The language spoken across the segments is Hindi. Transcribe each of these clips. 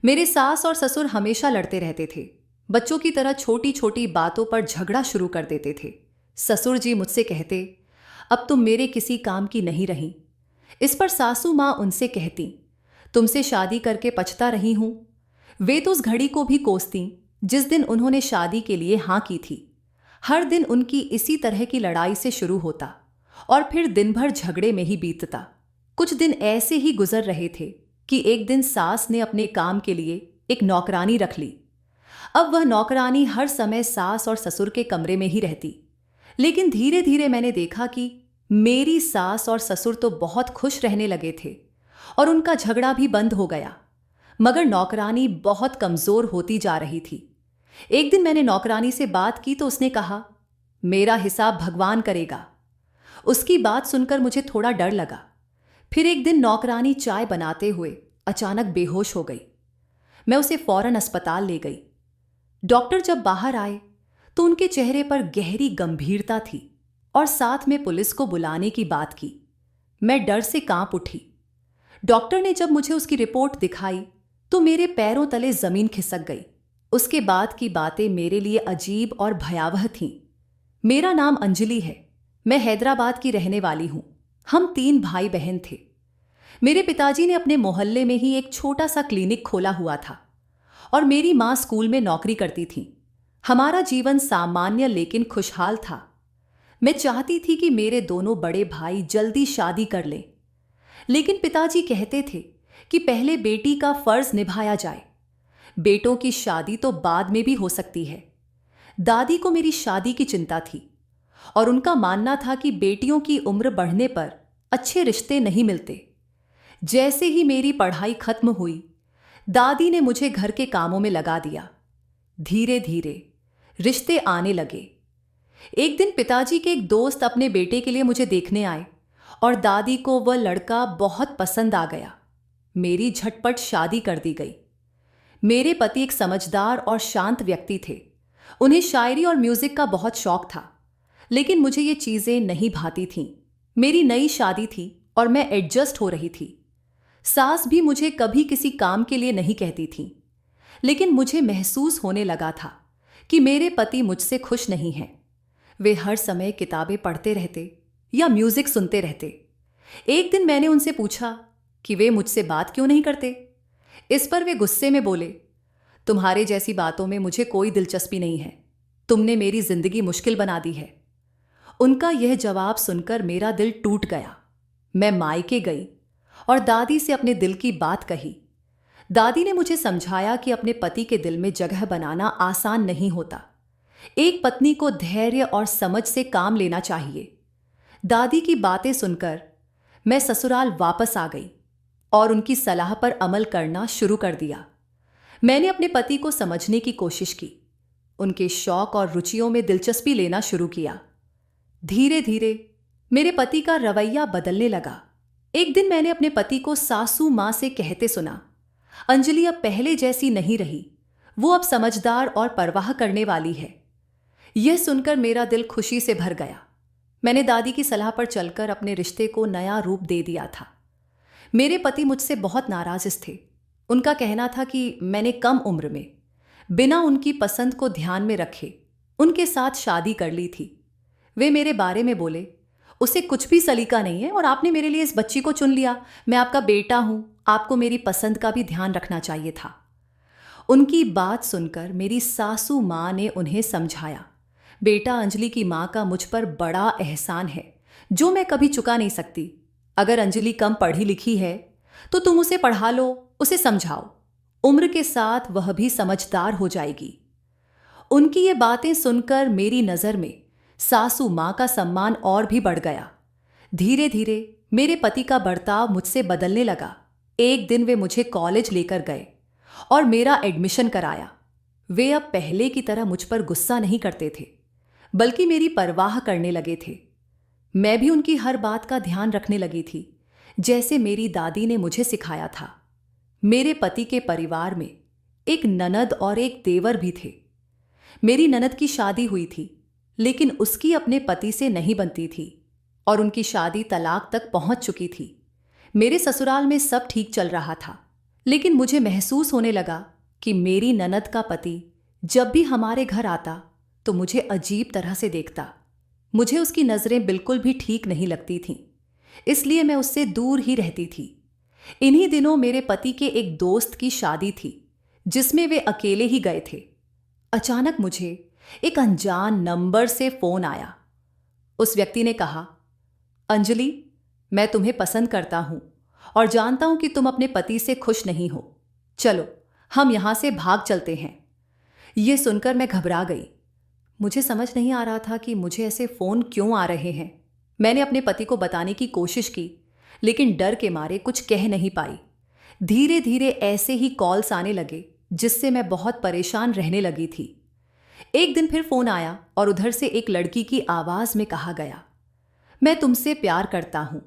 मेरे सास और ससुर हमेशा लड़ते रहते थे। बच्चों की तरह छोटी छोटी बातों पर झगड़ा शुरू कर देते थे। ससुर जी मुझसे कहते, अब तुम मेरे किसी काम की नहीं रही। इस पर सासू माँ उनसे कहती, तुमसे शादी करके पछता रही हूं। वे तो उस घड़ी को भी कोसती जिस दिन उन्होंने शादी के लिए हाँ की थी। हर दिन उनकी इसी तरह की लड़ाई से शुरू होता और फिर दिन भर झगड़े में ही बीतता। कुछ दिन ऐसे ही गुजर रहे थे कि एक दिन सास ने अपने काम के लिए एक नौकरानी रख ली। अब वह नौकरानी हर समय सास और ससुर के कमरे में ही रहती। लेकिन धीरे धीरे मैंने देखा कि मेरी सास और ससुर तो बहुत खुश रहने लगे थे और उनका झगड़ा भी बंद हो गया। मगर नौकरानी बहुत कमजोर होती जा रही थी। एक दिन मैंने नौकरानी से बात की तो उसने कहा, मेरा हिसाब भगवान करेगा। उसकी बात सुनकर मुझे थोड़ा डर लगा। फिर एक दिन नौकरानी चाय बनाते हुए अचानक बेहोश हो गई। मैं उसे फौरन अस्पताल ले गई। डॉक्टर जब बाहर आए तो उनके चेहरे पर गहरी गंभीरता थी और साथ में पुलिस को बुलाने की बात की। मैं डर से कांप उठी। डॉक्टर ने जब मुझे उसकी रिपोर्ट दिखाई तो मेरे पैरों तले जमीन खिसक गई। उसके बाद की बातें मेरे लिए अजीब और भयावह थीं। मेरा नाम अंजलि है। मैं हैदराबाद की रहने वाली हूं। हम 3 भाई बहन थे। मेरे पिताजी ने अपने मोहल्ले में ही एक छोटा सा क्लिनिक खोला हुआ था और मेरी मां स्कूल में नौकरी करती थी। हमारा जीवन सामान्य लेकिन खुशहाल था। मैं चाहती थी कि मेरे दोनों बड़े भाई जल्दी शादी कर लें, लेकिन पिताजी कहते थे कि पहले बेटी का फर्ज निभाया जाए। बेटों की शादी तो बाद में भी हो सकती है। दादी को मेरी शादी की चिंता थी और उनका मानना था कि बेटियों की उम्र बढ़ने पर अच्छे रिश्ते नहीं मिलते। जैसे ही मेरी पढ़ाई खत्म हुई, दादी ने मुझे घर के कामों में लगा दिया। धीरे धीरे रिश्ते आने लगे। एक दिन पिताजी के एक दोस्त अपने बेटे के लिए मुझे देखने आए और दादी को वह लड़का बहुत पसंद आ गया। मेरी झटपट शादी कर दी गई। मेरे पति एक समझदार और शांत व्यक्ति थे। उन्हें शायरी और म्यूजिक का बहुत शौक था, लेकिन मुझे ये चीजें नहीं भाती थीं। मेरी नई शादी थी और मैं एडजस्ट हो रही थी। सास भी मुझे कभी किसी काम के लिए नहीं कहती थी, लेकिन मुझे महसूस होने लगा था कि मेरे पति मुझसे खुश नहीं हैं। वे हर समय किताबें पढ़ते रहते या म्यूजिक सुनते रहते। एक दिन मैंने उनसे पूछा कि वे मुझसे बात क्यों नहीं करते। इस पर वे गुस्से में बोले, तुम्हारे जैसी बातों में मुझे कोई दिलचस्पी नहीं है। तुमने मेरी जिंदगी मुश्किल बना दी है। उनका यह जवाब सुनकर मेरा दिल टूट गया। मैं मायके गई और दादी से अपने दिल की बात कही। दादी ने मुझे समझाया कि अपने पति के दिल में जगह बनाना आसान नहीं होता। एक पत्नी को धैर्य और समझ से काम लेना चाहिए। दादी की बातें सुनकर मैं ससुराल वापस आ गई और उनकी सलाह पर अमल करना शुरू कर दिया। मैंने अपने पति को समझने की कोशिश की, उनके शौक और रुचियों में दिलचस्पी लेना शुरू किया। धीरे धीरे मेरे पति का रवैया बदलने लगा। एक दिन मैंने अपने पति को सासू मां से कहते सुना, अंजलि अब पहले जैसी नहीं रही। वो अब समझदार और परवाह करने वाली है। यह सुनकर मेरा दिल खुशी से भर गया। मैंने दादी की सलाह पर चलकर अपने रिश्ते को नया रूप दे दिया था। मेरे पति मुझसे बहुत नाराज थे। उनका कहना था कि मैंने कम उम्र में बिना उनकी पसंद को ध्यान में रखे उनके साथ शादी कर ली थी। वे मेरे बारे में बोले, उसे कुछ भी सलीका नहीं है और आपने मेरे लिए इस बच्ची को चुन लिया। मैं आपका बेटा हूं, आपको मेरी पसंद का भी ध्यान रखना चाहिए था। उनकी बात सुनकर मेरी सासू मां ने उन्हें समझाया, बेटा अंजलि की मां का मुझ पर बड़ा एहसान है जो मैं कभी चुका नहीं सकती। अगर अंजलि कम पढ़ी लिखी है तो तुम उसे पढ़ा लो, उसे समझाओ। उम्र के साथ वह भी समझदार हो जाएगी। उनकी ये बातें सुनकर मेरी नजर में सासू मां का सम्मान और भी बढ़ गया। धीरे धीरे मेरे पति का बर्ताव मुझसे बदलने लगा। एक दिन वे मुझे कॉलेज लेकर गए और मेरा एडमिशन कराया। वे अब पहले की तरह मुझ पर गुस्सा नहीं करते थे, बल्कि मेरी परवाह करने लगे थे। मैं भी उनकी हर बात का ध्यान रखने लगी थी, जैसे मेरी दादी ने मुझे सिखाया था। मेरे पति के परिवार में एक ननद और एक देवर भी थे। मेरी ननद की शादी हुई थी, लेकिन उसकी अपने पति से नहीं बनती थी और उनकी शादी तलाक तक पहुंच चुकी थी। मेरे ससुराल में सब ठीक चल रहा था, लेकिन मुझे महसूस होने लगा कि मेरी ननद का पति जब भी हमारे घर आता तो मुझे अजीब तरह से देखता। मुझे उसकी नज़रें बिल्कुल भी ठीक नहीं लगती थीं, इसलिए मैं उससे दूर ही रहती थी। इन्हीं दिनों मेरे पति के एक दोस्त की शादी थी जिसमें वे अकेले ही गए थे। अचानक मुझे एक अनजान नंबर से फोन आया। उस व्यक्ति ने कहा, अंजलि, मैं तुम्हें पसंद करता हूं और जानता हूं कि तुम अपने पति से खुश नहीं हो। चलो हम यहां से भाग चलते हैं। यह सुनकर मैं घबरा गई। मुझे समझ नहीं आ रहा था कि मुझे ऐसे फोन क्यों आ रहे हैं। मैंने अपने पति को बताने की कोशिश की, लेकिन डर के मारे कुछ कह नहीं पाई। धीरे धीरे ऐसे ही कॉल्स आने लगे जिससे मैं बहुत परेशान रहने लगी थी। एक दिन फिर फोन आया और उधर से एक लड़की की आवाज में कहा गया, मैं तुमसे प्यार करता हूं,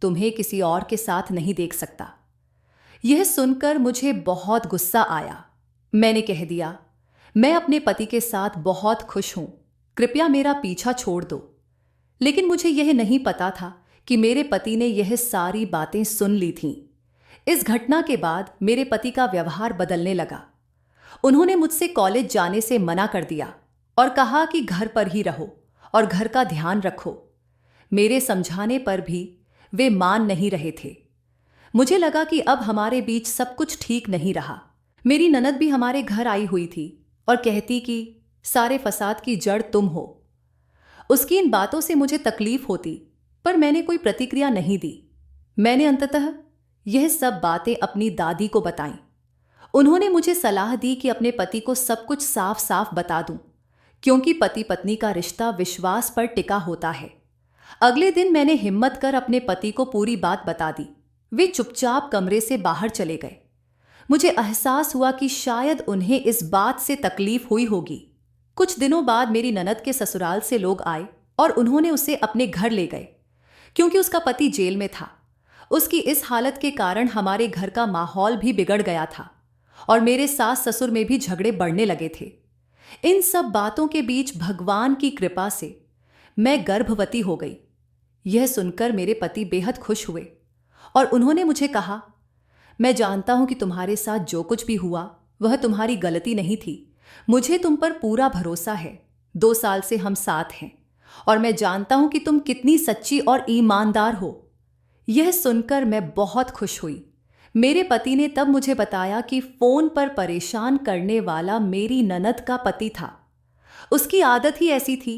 तुम्हें किसी और के साथ नहीं देख सकता। यह सुनकर मुझे बहुत गुस्सा आया। मैंने कह दिया, मैं अपने पति के साथ बहुत खुश हूं, कृपया मेरा पीछा छोड़ दो। लेकिन मुझे यह नहीं पता था कि मेरे पति ने यह सारी बातें सुन ली थीं। इस घटना के बाद मेरे पति का व्यवहार बदलने लगा। उन्होंने मुझसे कॉलेज जाने से मना कर दिया और कहा कि घर पर ही रहो और घर का ध्यान रखो। मेरे समझाने पर भी वे मान नहीं रहे थे। मुझे लगा कि अब हमारे बीच सब कुछ ठीक नहीं रहा। मेरी ननद भी हमारे घर आई हुई थी और कहती कि सारे फसाद की जड़ तुम हो। उसकी इन बातों से मुझे तकलीफ होती, पर मैंने कोई प्रतिक्रिया नहीं दी। मैंने अंततः यह सब बातें अपनी दादी को बताईं। उन्होंने मुझे सलाह दी कि अपने पति को सब कुछ साफ साफ बता दूं, क्योंकि पति पत्नी का रिश्ता विश्वास पर टिका होता है। अगले दिन मैंने हिम्मत कर अपने पति को पूरी बात बता दी। वे चुपचाप कमरे से बाहर चले गए। मुझे एहसास हुआ कि शायद उन्हें इस बात से तकलीफ हुई होगी। कुछ दिनों बाद मेरी ननद के ससुराल से लोग आए और उन्होंने उसे अपने घर ले गए, क्योंकि उसका पति जेल में था। उसकी इस हालत के कारण हमारे घर का माहौल भी बिगड़ गया था और मेरे सास ससुर में भी झगड़े बढ़ने लगे थे। इन सब बातों के बीच भगवान की कृपा से मैं गर्भवती हो गई। यह सुनकर मेरे पति बेहद खुश हुए और उन्होंने मुझे कहा, मैं जानता हूं कि तुम्हारे साथ जो कुछ भी हुआ वह तुम्हारी गलती नहीं थी। मुझे तुम पर पूरा भरोसा है। 2 साल से हम साथ हैं और मैं जानता हूं कि तुम कितनी सच्ची और ईमानदार हो। यह सुनकर मैं बहुत खुश हुई। मेरे पति ने तब मुझे बताया कि फोन पर परेशान करने वाला मेरी ननद का पति था। उसकी आदत ही ऐसी थी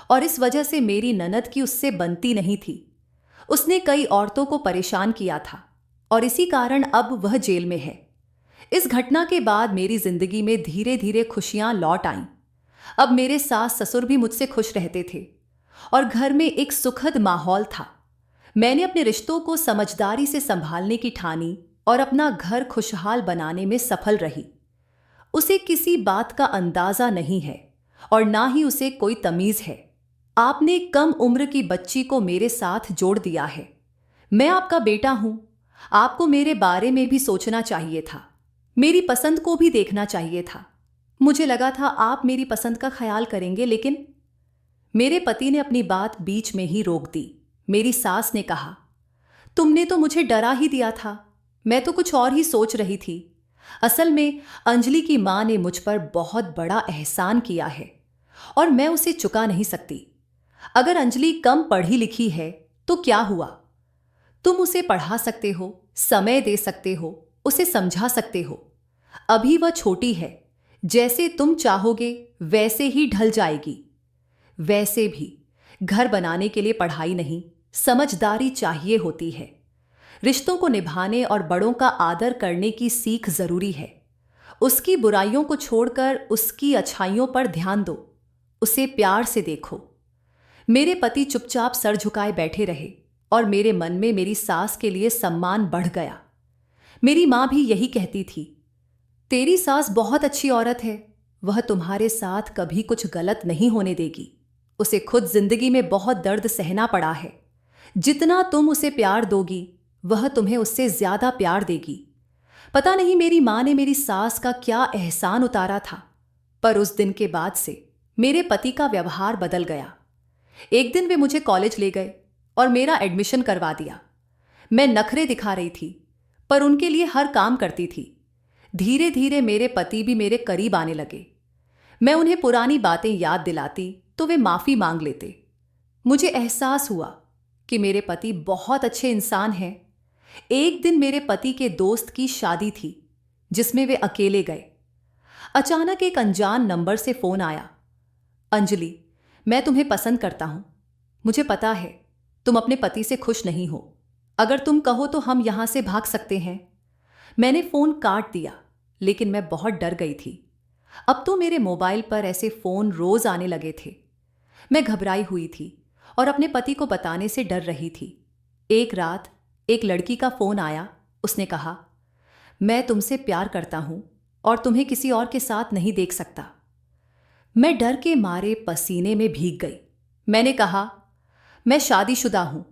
और इस वजह से मेरी ननद की उससे बनती नहीं थी। उसने कई औरतों को परेशान किया था और इसी कारण अब वह जेल में है। इस घटना के बाद मेरी जिंदगी में धीरे धीरे खुशियां लौट आईं। अब मेरे सास ससुर भी मुझसे खुश रहते थे और घर में एक सुखद माहौल था। मैंने अपने रिश्तों को समझदारी से संभालने की ठानी और अपना घर खुशहाल बनाने में सफल रही। उसे किसी बात का अंदाजा नहीं है और ना ही उसे कोई तमीज है। आपने कम उम्र की बच्ची को मेरे साथ जोड़ दिया है। मैं आपका बेटा हूं। आपको मेरे बारे में भी सोचना चाहिए था, मेरी पसंद को भी देखना चाहिए था। मुझे लगा था आप मेरी पसंद का ख्याल करेंगे, लेकिन मेरे पति ने अपनी बात बीच में ही रोक दी। मेरी सास ने कहा, तुमने तो मुझे डरा ही दिया था, मैं तो कुछ और ही सोच रही थी। असल में अंजलि की मां ने मुझ पर बहुत बड़ा एहसान किया है और मैं उसे चुका नहीं सकती। अगर अंजलि कम पढ़ी लिखी है तो क्या हुआ? तुम उसे पढ़ा सकते हो, समय दे सकते हो, उसे समझा सकते हो। अभी वह छोटी है, जैसे तुम चाहोगे वैसे ही ढल जाएगी। वैसे भी घर बनाने के लिए पढ़ाई नहीं, समझदारी चाहिए होती है। रिश्तों को निभाने और बड़ों का आदर करने की सीख जरूरी है। उसकी बुराइयों को छोड़कर उसकी अच्छाइयों पर ध्यान दो, उसे प्यार से देखो। मेरे पति चुपचाप सर झुकाए बैठे रहे और मेरे मन में मेरी सास के लिए सम्मान बढ़ गया। मेरी मां भी यही कहती थी, तेरी सास बहुत अच्छी औरत है, वह तुम्हारे साथ कभी कुछ गलत नहीं होने देगी। उसे खुद जिंदगी में बहुत दर्द सहना पड़ा है। जितना तुम उसे प्यार दोगी वह तुम्हें उससे ज्यादा प्यार देगी। पता नहीं मेरी मां ने मेरी सास का क्या एहसान उतारा था, पर उस दिन के बाद से मेरे पति का व्यवहार बदल गया। एक दिन वे मुझे कॉलेज ले गए और मेरा एडमिशन करवा दिया। मैं नखरे दिखा रही थी, पर उनके लिए हर काम करती थी। धीरे धीरे मेरे पति भी मेरे करीब आने लगे। मैं उन्हें पुरानी बातें याद दिलाती तो वे माफी मांग लेते। मुझे एहसास हुआ कि मेरे पति बहुत अच्छे इंसान हैं। एक दिन मेरे पति के दोस्त की शादी थी जिसमें वे अकेले गए। अचानक एक अनजान नंबर से फोन आया। अंजलि, मैं तुम्हें पसंद करता हूं। मुझे पता है तुम अपने पति से खुश नहीं हो। अगर तुम कहो तो हम यहां से भाग सकते हैं। मैंने फोन काट दिया, लेकिन मैं बहुत डर गई थी। अब तो मेरे मोबाइल पर ऐसे फोन रोज आने लगे थे। मैं घबराई हुई थी और अपने पति को बताने से डर रही थी। एक रात एक लड़की का फोन आया। उसने कहा, मैं तुमसे प्यार करता हूं और तुम्हें किसी और के साथ नहीं देख सकता। मैं डर के मारे पसीने में भीग गई। मैंने कहा, मैं शादीशुदा हूं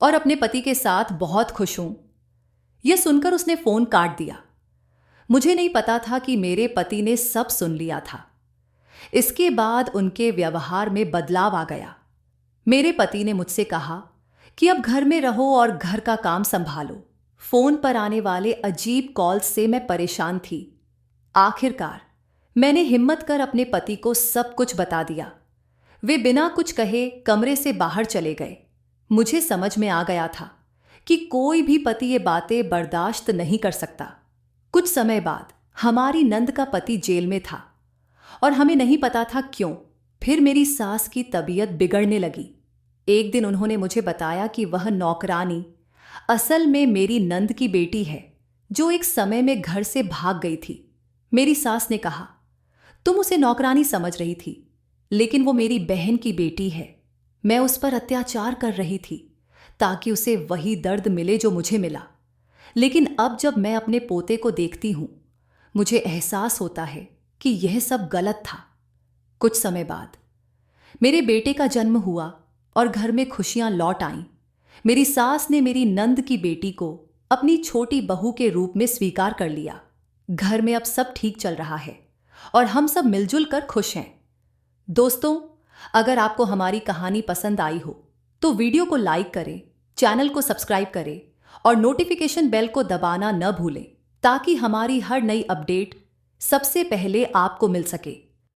और अपने पति के साथ बहुत खुश हूं। यह सुनकर उसने फोन काट दिया। मुझे नहीं पता था कि मेरे पति ने सब सुन लिया था। इसके बाद उनके व्यवहार में बदलाव आ गया। मेरे पति ने मुझसे कहा कि अब घर में रहो और घर का काम संभालो। फोन पर आने वाले अजीब कॉल्स से मैं परेशान थी। आखिरकार मैंने हिम्मत कर अपने पति को सब कुछ बता दिया। वे बिना कुछ कहे कमरे से बाहर चले गए। मुझे समझ में आ गया था कि कोई भी पति ये बातें बर्दाश्त नहीं कर सकता। कुछ समय बाद हमारी नंद का पति जेल में था और हमें नहीं पता था क्यों। फिर मेरी सास की तबीयत बिगड़ने लगी। एक दिन उन्होंने मुझे बताया कि वह नौकरानी असल में मेरी नंद की बेटी है, जो एक समय में घर से भाग गई थी। मेरी सास ने कहा, तुम उसे नौकरानी समझ रही थी, लेकिन वो मेरी बहन की बेटी है। मैं उस पर अत्याचार कर रही थी ताकि उसे वही दर्द मिले जो मुझे मिला। लेकिन अब जब मैं अपने पोते को देखती हूं, मुझे एहसास होता है कि यह सब गलत था। कुछ समय बाद मेरे बेटे का जन्म हुआ और घर में खुशियां लौट आईं। मेरी सास ने मेरी नंद की बेटी को अपनी छोटी बहू के रूप में स्वीकार कर लिया। घर में अब सब ठीक चल रहा है और हम सब मिलजुल कर खुश हैं। दोस्तों, अगर आपको हमारी कहानी पसंद आई हो तो वीडियो को लाइक करें, चैनल को सब्सक्राइब करें और नोटिफिकेशन बेल को दबाना न भूलें, ताकि हमारी हर नई अपडेट सबसे पहले आपको मिल सके।